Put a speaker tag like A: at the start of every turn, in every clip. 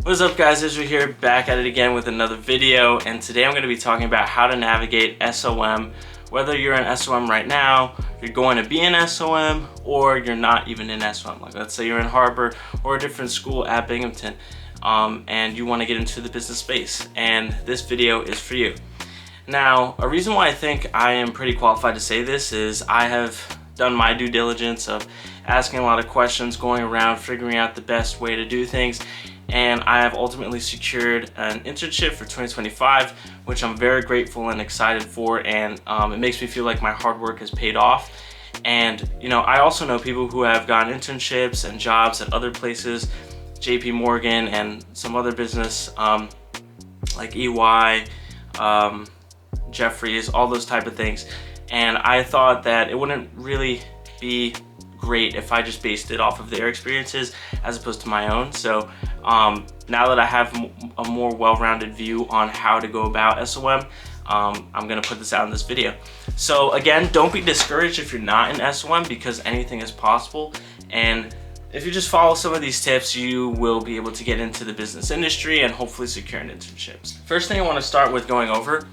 A: What's up guys, Israel here, back at it again with another video, and today I'm going to be talking about how to navigate SOM, whether you're in SOM right now, you're going to be in SOM, or you're not even in SOM. Like let's say you're in Harper or a different school at Binghamton, and you want to get into the business space, and this video is for you. Now, a reason why I think I am pretty qualified to say this is I have done my due diligence of asking a lot of questions, going around, figuring out the best way to do things, and I have ultimately secured an internship for 2025, which I'm very grateful and excited for, and it makes me feel like my hard work has paid off. And you know, I also know people who have gotten internships and jobs at other places, JP Morgan and some other business like EY, Jeffries, all those type of things. And I thought that it wouldn't really be great if I just based it off of their experiences as opposed to my own. So now that I have a more well-rounded view on how to go about SOM, I'm gonna put this out in this video. So again, don't be discouraged if you're not in SOM, because anything is possible. And if you just follow some of these tips, you will be able to get into the business industry and hopefully secure an internship. First thing I want to start with going over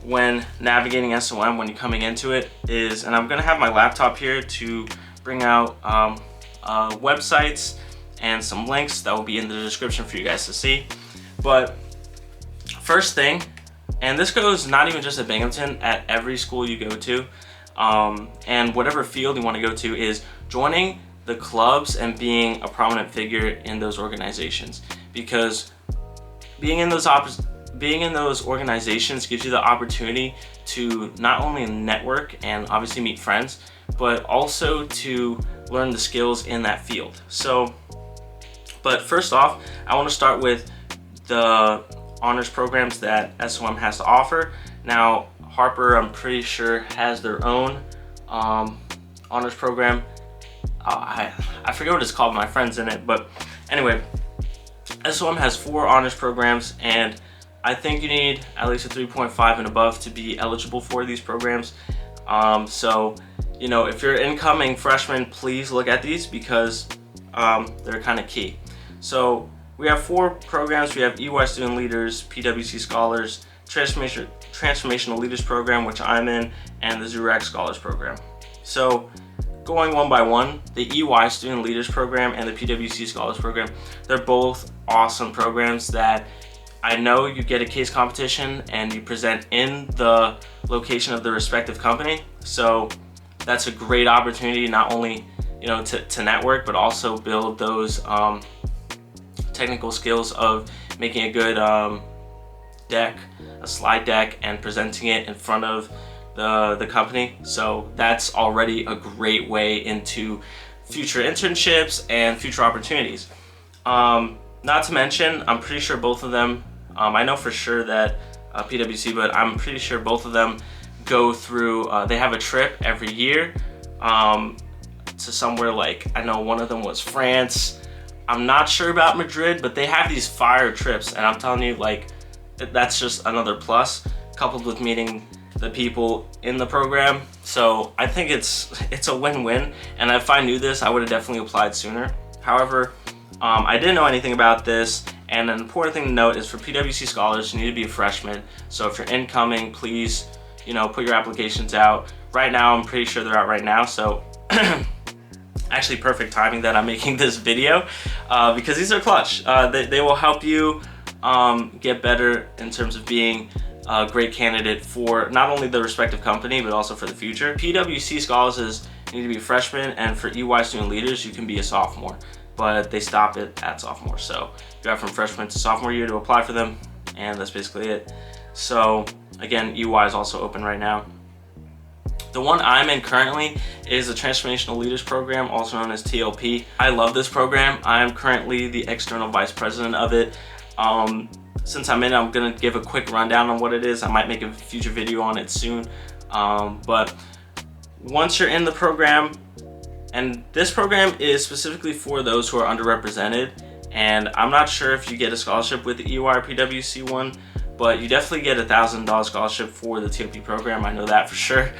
A: when navigating SOM, when you're coming into it, is, and I'm gonna have my laptop here to bring out websites and some links that will be in the description for you guys to see. But first thing, and this goes not even just at Binghamton, at every school you go to, and whatever field you want to go to, is joining the clubs and being a prominent figure in those organizations, because being in those organizations gives you the opportunity to not only network and obviously meet friends, but also to learn the skills in that field. So, but first off, I want to start with the honors programs that SOM has to offer. Now, Harper, I'm pretty sure, has their own honors program. I forget what it's called, my friend's in it, but anyway, SOM has 4 honors programs, and I think you need at least a 3.5 and above to be eligible for these programs. So, you know, if you're an incoming freshman, please look at these, because they're kind of key. So we have 4 programs. We have EY Student Leaders, PwC Scholars, Transformational Leaders Program, which I'm in, and the Zurich Scholars Program. So going one by one, the EY Student Leaders Program and the PwC Scholars Program, they're both awesome programs that I know you get a case competition and you present in the location of the respective company. So that's a great opportunity, not only, you know, to network, but also build those technical skills of making a good deck, a slide deck, and presenting it in front of the company. So that's already a great way into future internships and future opportunities. Not to mention, I'm pretty sure both of them, I know for sure that PwC, but I'm pretty sure both of them go through, they have a trip every year to somewhere, like, I know one of them was France. I'm not sure about Madrid, but they have these fire trips, and I'm telling you, like, that's just another plus, coupled with meeting the people in the program. So I think it's a win-win, and if I knew this, I would have definitely applied sooner. However, I didn't know anything about this, and an important thing to note is for PwC Scholars, you need to be a freshman. So if you're incoming, please, you know, put your applications out. Right now, I'm pretty sure they're out right now, so actually perfect timing that I'm making this video, because these are clutch. They will help you get better in terms of being a great candidate for not only the respective company, but also for the future. PwC Scholars is, you need to be a freshman, and for EY Student Leaders, you can be a sophomore, but they stop it at sophomore. So you have from freshman to sophomore year to apply for them, and that's basically it. So again, EY is also open right now. The one I'm in currently is the Transformational Leaders Program, also known as TLP. I love this program. I am currently the external vice president of it. Since I'm in, I'm gonna give a quick rundown on what it is. I might make a future video on it soon. But once you're in the program, and this program is specifically for those who are underrepresented, and I'm not sure if you get a scholarship with the EY or PwC one, but you definitely get a $1,000 scholarship for the TLP program. I know that for sure.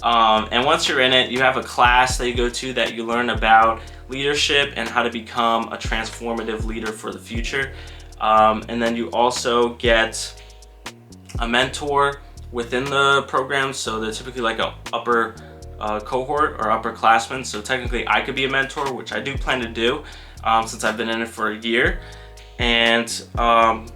A: And once you're in it, you have a class that you go to that you learn about leadership and how to become a transformative leader for the future. And then you also get a mentor within the program. So they're typically like a upper cohort or upperclassmen. So technically I could be a mentor, which I do plan to do since I've been in it for a year. And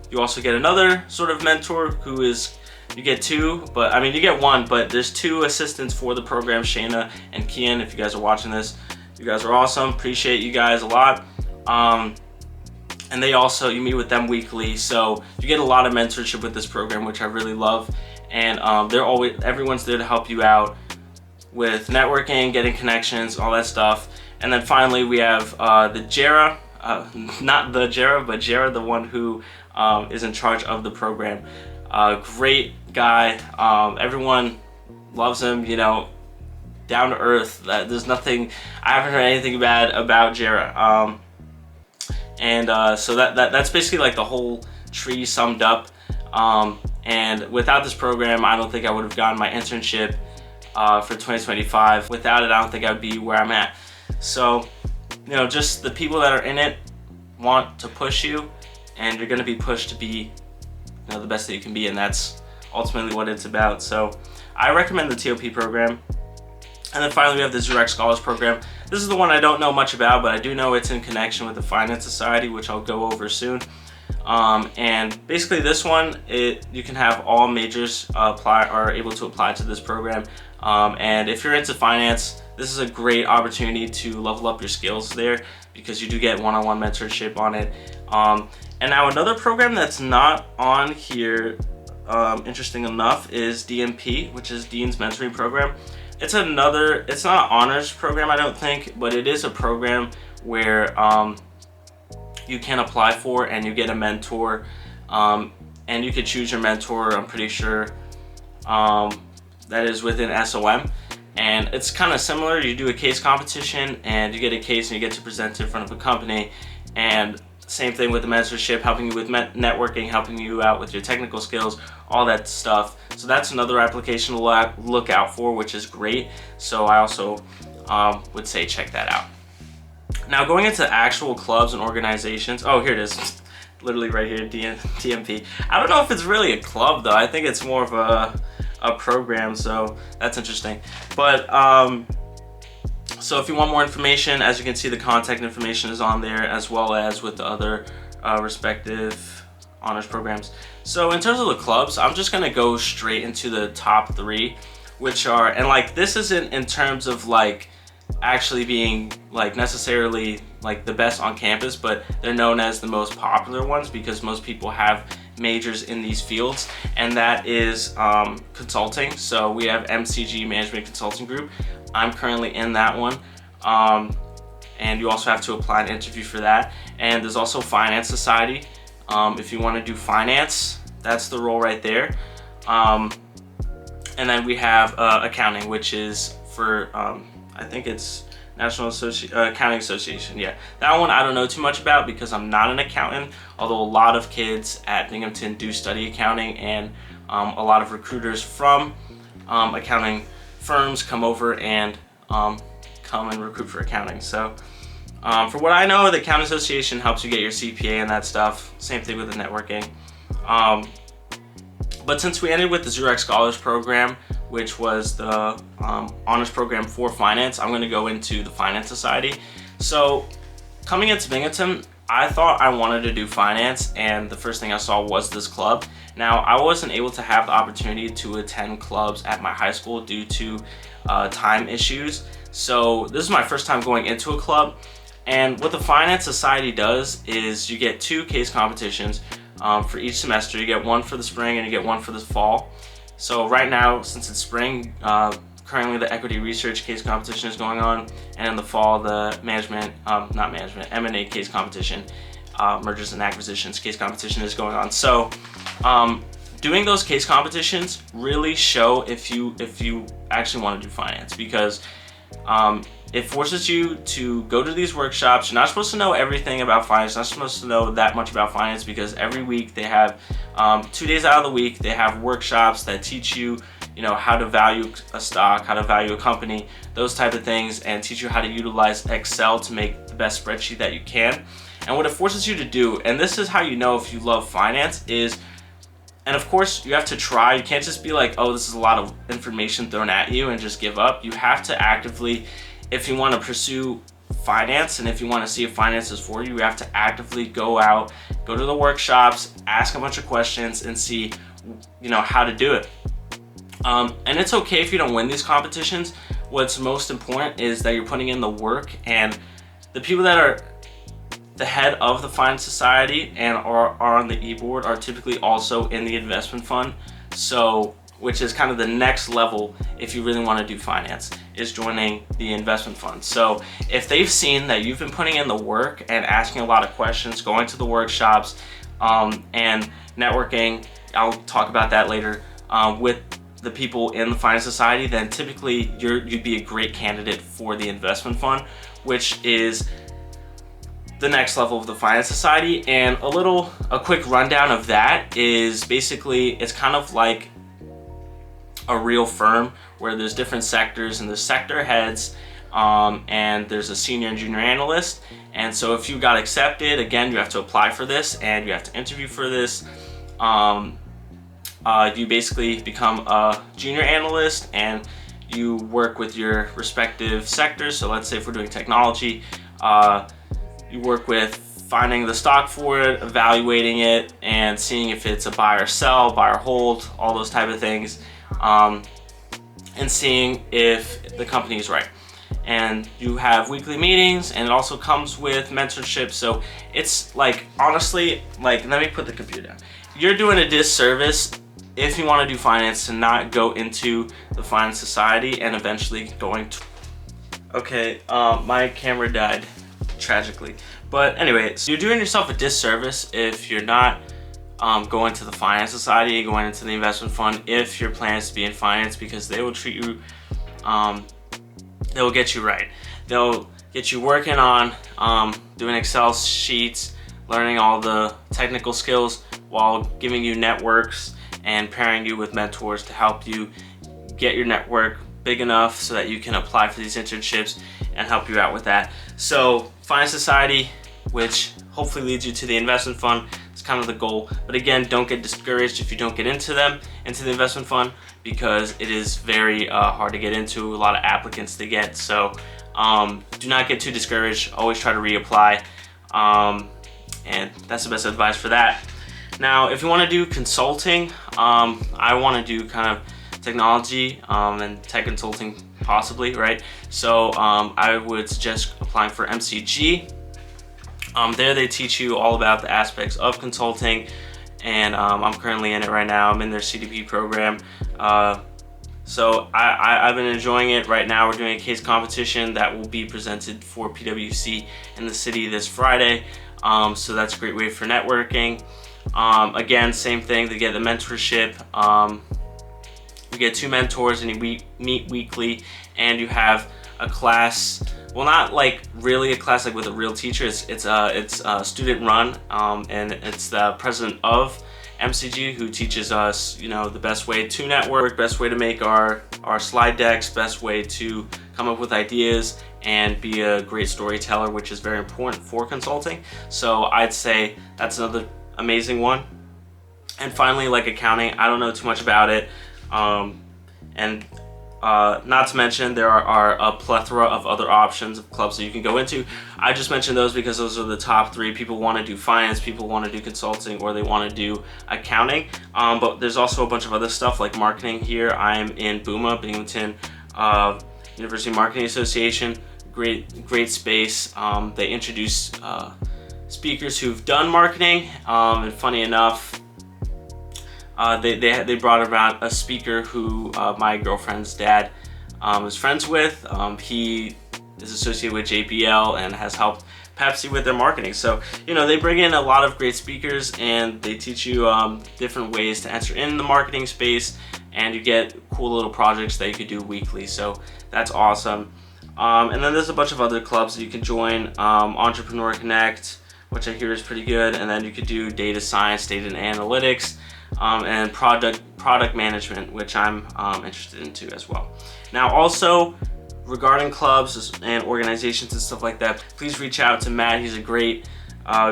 A: you also get another sort of mentor who is, you get two, but I mean you get one, but there's two assistants for the program, Shayna and Kian. If you guys are watching this, you guys are awesome. Appreciate you guys a lot. And they also, you meet with them weekly, so you get a lot of mentorship with this program, which I really love. And everyone's there to help you out with networking, getting connections, all that stuff. And then finally we have the Jera, not the Jera, but Jera, the one who is in charge of the program. Great guy, everyone loves him, you know, down to earth. There's nothing, I haven't heard anything bad about Jera. So that's basically like the whole tree summed up. And without this program, I don't think I would have gotten my internship for 2025. Without it, I don't think I'd be where I'm at. So, you know, just the people that are in it want to push you, and you're going to be pushed to be, you know, the best that you can be, and that's ultimately what it's about. So I recommend the TOP program. And then finally we have the Zurich Scholars Program. This is the one I don't know much about, but I do know it's in connection with the Finance Society, which I'll go over soon. And basically this one, you can have all majors are able to apply to this program. And if you're into finance, this is a great opportunity to level up your skills there, because you do get one-on-one mentorship on it. And now another program that's not on here, interesting enough, is DMP, which is Dean's Mentoring Program. It's not an honors program, I don't think, but it is a program where you can apply for and you get a mentor, and you could choose your mentor, I'm pretty sure, that is within SOM. And it's kind of similar. You do a case competition and you get a case and you get to present it in front of a company. And same thing with the mentorship, helping you with networking, helping you out with your technical skills, all that stuff. So that's another application to look out for, which is great. So I also would say check that out. Now going into actual clubs and organizations, oh, here it is, literally right here, TMP. I don't know if it's really a club though. I think it's more of a program, so that's interesting. But so if you want more information, as you can see, the contact information is on there, as well as with the other respective honors programs. So in terms of the clubs, I'm just gonna go straight into the top three, which are, and like this isn't in terms of like actually being like necessarily like the best on campus, but they're known as the most popular ones because most people have majors in these fields, and that is consulting. So we have MCG, Management Consulting Group. I'm currently in that one, and you also have to apply an interview for that. And there's also Finance Society. If you want to do finance, that's the role right there. And then we have accounting, which is for I think it's National Accounting Association. Yeah, that one I don't know too much about because I'm not an accountant, although a lot of kids at Binghamton do study accounting, and a lot of recruiters from accounting firms come over and come and recruit for accounting. So for what I know, the Accounting Association helps you get your CPA and that stuff. Same thing with the networking. But since we ended with the Zurich Scholars Program, which was the honors program for finance, I'm going to go into the Finance Society. So coming into Binghamton, I thought I wanted to do finance, and the first thing I saw was this club. Now, I wasn't able to have the opportunity to attend clubs at my high school due to time issues. So this is my first time going into a club. And what the Finance Society does is you get 2 case competitions for each semester. You get one for the spring and you get one for the fall. So right now, since it's spring, currently the equity research case competition is going on, and in the fall the M&A case competition, mergers and acquisitions case competition is going on. So doing those case competitions really show if you actually want to do finance, because it forces you to go to these workshops. You're not supposed to know everything about finance, you're not supposed to know that much about finance, because every week they have 2 days out of the week they have workshops that teach you, how to value a stock, how to value a company, those type of things, and teach you how to utilize Excel to make the best spreadsheet that you can. And what it forces you to do, and this is how you know if you love finance, is, and of course you have to try. You can't just be like, oh, this is a lot of information thrown at you and just give up. You have to actively, if you want to pursue finance and if you want to see if finance is for you, you have to actively go out, go to the workshops, ask a bunch of questions and see, you know, how to do it. And it's okay if you don't win these competitions. What's most important is that you're putting in the work, and the people that are the head of the Finance Society and are on the e-board are typically also in the investment fund. So, which is kind of the next level if you really want to do finance, is joining the investment fund. So if they've seen that you've been putting in the work and asking a lot of questions, going to the workshops, and networking, I'll talk about that later, with the people in the Finance Society, then typically you'd be a great candidate for the investment fund, which is the next level of the Finance Society. And a quick rundown of that is basically, it's kind of like a real firm where there's different sectors and there's sector heads, and there's a senior and junior analyst. And so if you got accepted, again, you have to apply for this and you have to interview for this. You basically become a junior analyst and you work with your respective sectors. So let's say if we're doing technology, you work with finding the stock for it, evaluating it, and seeing if it's a buy or sell, buy or hold, all those type of things, and seeing if the company is right. And you have weekly meetings, and it also comes with mentorship. So it's like, honestly, like, let me put the computer down. You're doing a disservice if you want to do finance to not go into the Finance Society and eventually going to... Okay, my camera died tragically. But anyway, so you're doing yourself a disservice if you're not going to the Finance Society, going into the investment fund, if your plan is to be in finance, because they will treat you, they will get you right. They'll get you working on doing Excel sheets, learning all the technical skills while giving you networks and pairing you with mentors to help you get your network big enough so that you can apply for these internships and help you out with that. So Finance Society, which hopefully leads you to the investment fund, is kind of the goal. But again, don't get discouraged if you don't get into the investment fund, because it is very hard to get into, a lot of applicants to get. So do not get too discouraged, always try to reapply, and that's the best advice for that. Now, if you want to do consulting, I want to do kind of technology and tech consulting possibly, right? So I would suggest applying for MCG. There they teach you all about the aspects of consulting, and I'm currently in it right now. I'm in their CDP program. So I've been enjoying it. Right now we're doing a case competition that will be presented for PwC in the city this Friday. So that's a great way for networking. Again, same thing, they get the mentorship. You get 2 mentors and you meet weekly, and you have a class, well, not like really a class like with a real teacher. It's student run, and it's the president of MCG who teaches us, you know, the best way to network, best way to make our slide decks, best way to come up with ideas and be a great storyteller, which is very important for consulting. So I'd say that's another amazing one. And finally, like accounting, I don't know too much about it, and not to mention there are a plethora of other options of clubs that you can go into. I just mentioned those because those are the top 3. People want to do finance, people want to do consulting, or they want to do accounting. But there's also a bunch of other stuff like marketing here. I'm in BUMA, Binghamton University Marketing Association. Great space. They introduce speakers who've done marketing, and funny enough, they brought around a speaker who my girlfriend's dad is friends with. He is associated with JPL and has helped Pepsi with their marketing. So, you know, they bring in a lot of great speakers and they teach you different ways to enter in the marketing space, and you get cool little projects that you could do weekly. So that's awesome. And then there's a bunch of other clubs that you can join. Entrepreneur Connect, which I hear is pretty good. And then you could do data science, data and analytics, and product management, which I'm interested into as well. Now, also regarding clubs and organizations and stuff like that, please reach out to Matt. He's a great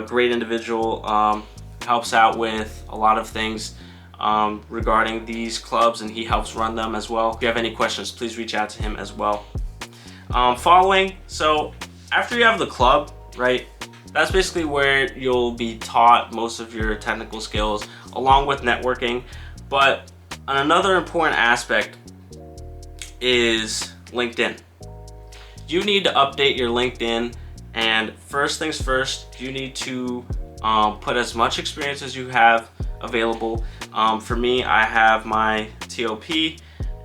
A: Great individual, helps out with a lot of things regarding these clubs, and he helps run them as well. If you have any questions, please reach out to him as well. Following, so after you have the club, right, that's basically where you'll be taught most of your technical skills along with networking. But another important aspect is LinkedIn. You need to update your LinkedIn, and first things first, you need to put as much experience as you have available. For me, I have my TOP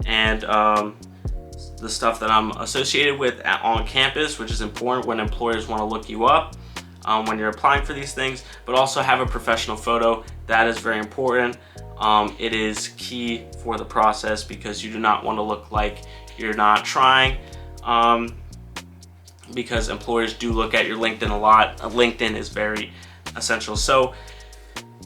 A: and the stuff that I'm associated with on campus, which is important when employers want to look you up when you're applying for these things, but also have a professional photo. That is very important. It is key for the process because you do not want to look like you're not trying, because employers do look at your LinkedIn a lot. LinkedIn is very essential. So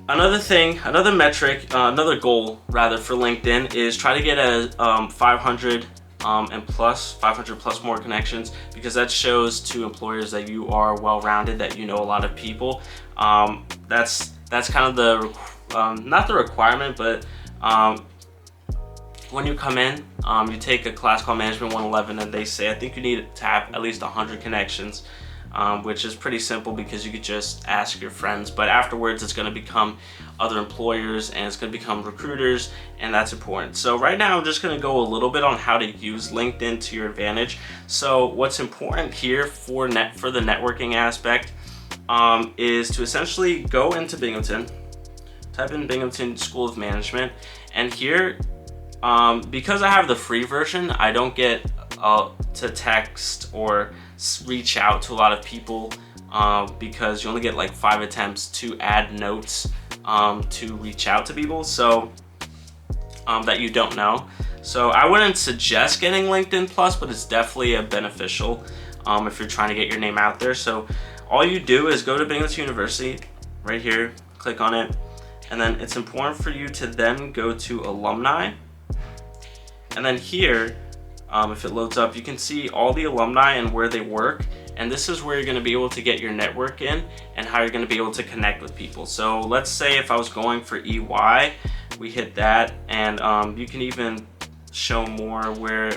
A: another thing, another metric, another goal rather for LinkedIn is try to get a 500 and plus 500 plus more connections, because that shows to employers that you are well-rounded, that you know a lot of people. That's kind of the not the requirement, but when you come in, you take a class called Management 111, and they say I think you need to have at least 100 connections, which is pretty simple because you could just ask your friends, but afterwards it's going to become other employers and it's going to become recruiters, and that's important. So right now I'm just going to go a little bit on how to use LinkedIn to your advantage. So what's important here for the networking aspect is to essentially go into Binghamton, type in Binghamton School of Management, and here because I have the free version, I don't get to text or reach out to a lot of people because you only get like 5 attempts to add notes to reach out to people, so that you don't know. So I wouldn't suggest getting LinkedIn Plus, but it's definitely a beneficial if you're trying to get your name out there. So all you do is go to Binghamton University right here, click on it, and then it's important for you to then go to alumni, and then here if it loads up, you can see all the alumni and where they work, and this is where you're going to be able to get your network in and how you're going to be able to connect with people. So let's say if I was going for EY, we hit that, and you can even show more where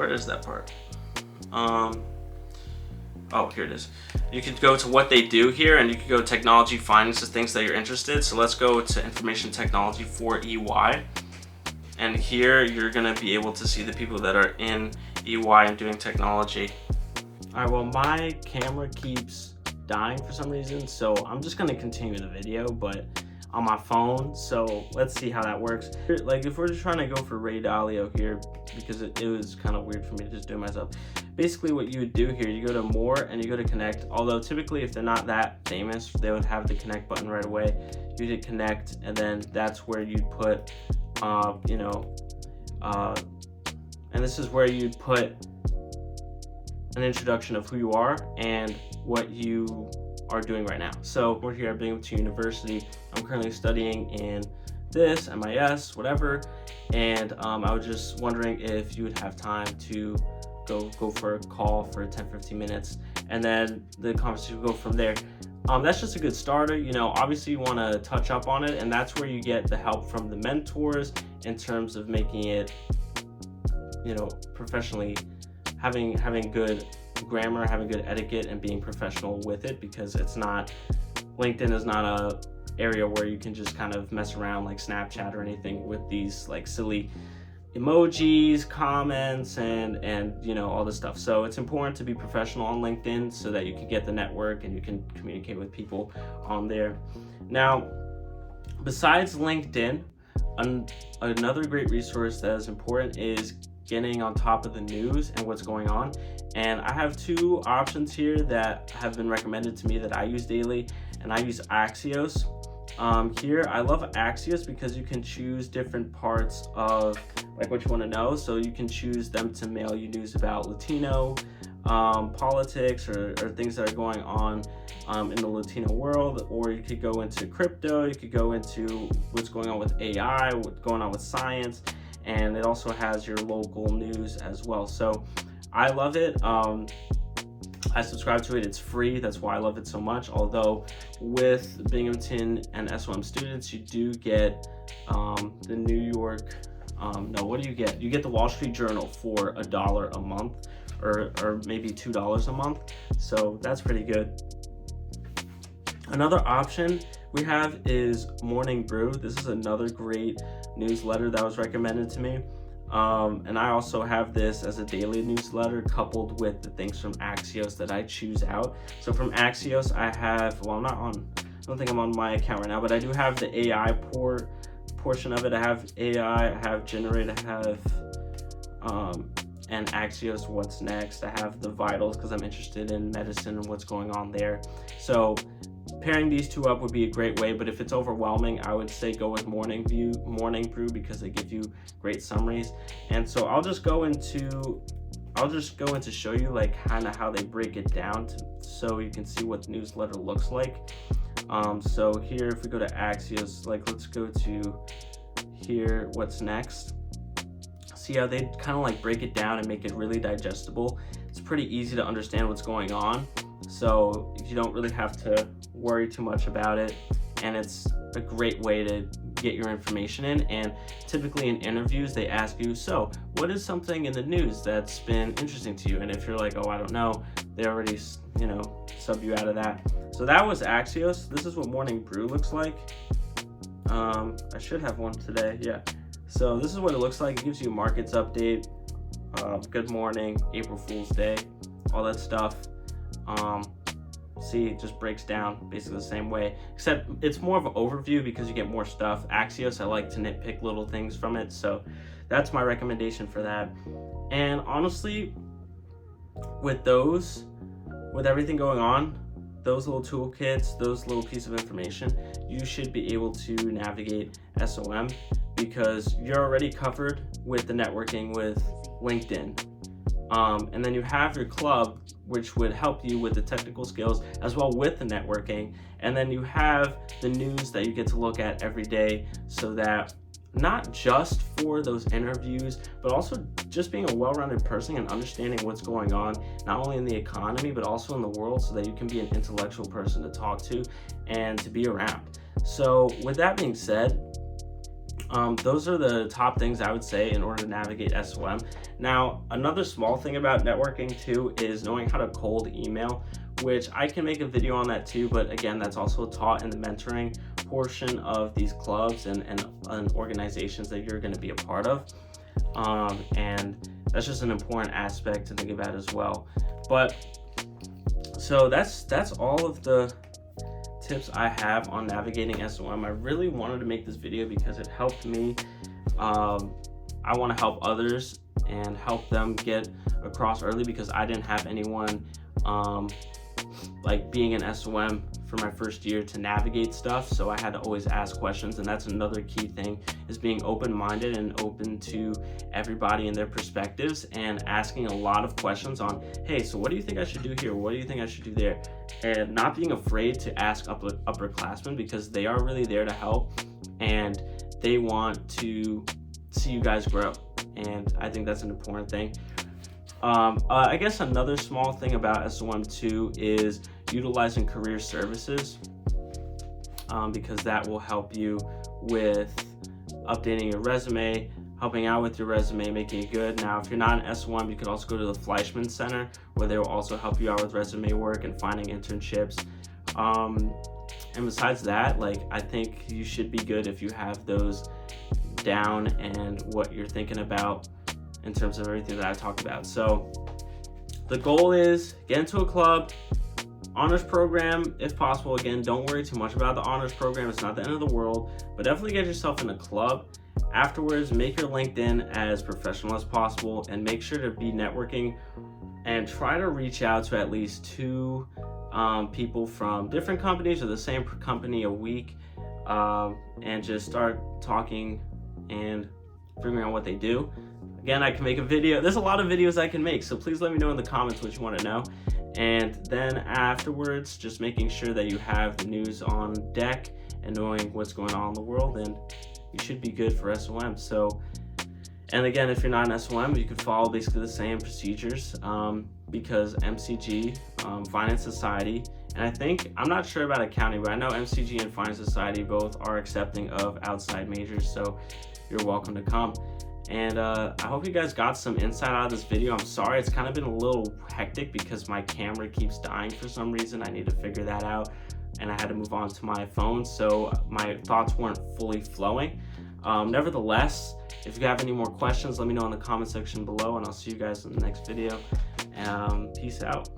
A: is that part? Oh, here it is. You could go to what they do here, and you could go technology, finance, the things that you're interested. So let's go to information technology for EY. And here you're gonna be able to see the people that are in EY and doing technology. All right, well, my camera keeps dying for some reason, so I'm just gonna continue the video, but on my phone. So let's see how that works. Like if we're just trying to go for Ray Dalio here, because it was kind of weird for me to just do it myself. Basically what you would do here, you go to more and you go to connect, although typically if they're not that famous, they would have the connect button right away. You hit connect, and then that's where you'd put and this is where you'd put an introduction of who you are and what you are doing right now. So we're here at Binghamton University. I'm currently studying in this, MIS, whatever, and I was just wondering if you would have time to go for a call for 10-15 minutes, and then the conversation will go from there. That's just a good starter. Obviously you want to touch up on it, and that's where you get the help from the mentors in terms of making it, professionally, having good grammar, having good etiquette, and being professional with it, because LinkedIn is not a area where you can just kind of mess around like Snapchat or anything with these like silly emojis, comments, and all this stuff. So it's important to be professional on LinkedIn so that you can get the network and you can communicate with people on there. Now, besides LinkedIn, another great resource that is important is getting on top of the news and what's going on. And I have 2 options here that have been recommended to me that I use daily, and I use Axios. Here, I love Axios because you can choose different parts of like what you want to know. So you can choose them to mail you news about Latino politics or things that are going on in the Latino world, or you could go into crypto, you could go into what's going on with AI, what's going on with science, and it also has your local news as well. So I love it. I subscribe to it. It's free. That's why I love it so much. Although with Binghamton and SOM students, you do get the New York, no, what do you get? You get the Wall Street Journal for $1 a month, or maybe $2 a month. So that's pretty good. Another option we have is Morning Brew. This is another great newsletter that was recommended to me. And I also have this as a daily newsletter coupled with the things from Axios that I choose out. So from Axios, I have, well, I don't think I'm on my account right now, but I do have the AI portion of it. I have AI, I have Generate, I have, and Axios, What's Next. I have the Vitals because I'm interested in medicine and what's going on there. So pairing these two up would be a great way, but if it's overwhelming, I would say go with Morning Brew because they give you great summaries. And so I'll just go into show you like kind of how they break it down so you can see what the newsletter looks like. So here, if we go to Axios, like let's go to here, What's Next. See how they kind of like break it down and make it really digestible. It's pretty easy to understand what's going on. So you don't really have to worry too much about it, and it's a great way to get your information in. And typically in interviews they ask you, so what is something in the news that's been interesting to you? And if you're like, oh, I don't know, they already sub you out of that. So that was Axios. This is what Morning Brew looks like. I should have one today. Yeah, so this is what it looks like. It gives you a markets update, good morning, April Fool's Day, all that stuff. See, it just breaks down basically the same way, except it's more of an overview because you get more stuff. Axios, I like to nitpick little things from it, so that's my recommendation for that. And honestly, with everything going on, those little toolkits, those little pieces of information, you should be able to navigate SOM because you're already covered with the networking with LinkedIn. And then you have your club, which would help you with the technical skills as well with the networking. And then you have the news that you get to look at every day, so that not just for those interviews, but also just being a well-rounded person and understanding what's going on, not only in the economy, but also in the world, so that you can be an intellectual person to talk to and to be around. So with that being said, those are the top things I would say in order to navigate SOM. Now, another small thing about networking too is knowing how to cold email, which I can make a video on that too, but again, that's also taught in the mentoring portion of these clubs and organizations that you're going to be a part of. And that's just an important aspect to think about as well. But so that's all of the tips I have on navigating SOM. I really wanted to make this video because it helped me. I want to help others and help them get across early, because I didn't have anyone like being an SOM for my first year to navigate stuff, so I had to always ask questions. And that's another key thing, is being open-minded and open to everybody and their perspectives, and asking a lot of questions on, hey, so what do you think I should do here? What do you think I should do there? And not being afraid to ask upperclassmen, because they are really there to help and they want to see you guys grow. And I think that's an important thing. I guess another small thing about SOM too is utilizing career services, because that will help you with updating your resume, helping out with your resume, making it good. Now, if you're not an SOM, you could also go to the Fleischman Center, where they will also help you out with resume work and finding internships. And besides that, like, I think you should be good if you have those down and what you're thinking about in terms of everything that I talked about. So the goal is get into a club, honors program if possible. Again, don't worry too much about the honors program. It's not the end of the world, but definitely get yourself in a club. Afterwards, make your LinkedIn as professional as possible, and make sure to be networking and try to reach out to at least 2 people from different companies or the same company a week, and just start talking and figuring out what they do. Again, I can make a video. There's a lot of videos I can make, so please let me know in the comments what you want to know. And then afterwards, just making sure that you have the news on deck and knowing what's going on in the world, and you should be good for SOM. So And again, if you're not an SOM, you could follow basically the same procedures because MCG, Finance Society, and I'm not sure about accounting, but I know MCG and Finance Society both are accepting of outside majors, so you're welcome to come. And I hope you guys got some insight out of this video. I'm sorry, it's kind of been a little hectic because my camera keeps dying for some reason. I need to figure that out, and I had to move on to my phone, so my thoughts weren't fully flowing. Nevertheless, if you have any more questions, let me know in the comment section below, and I'll see you guys in the next video. Peace out.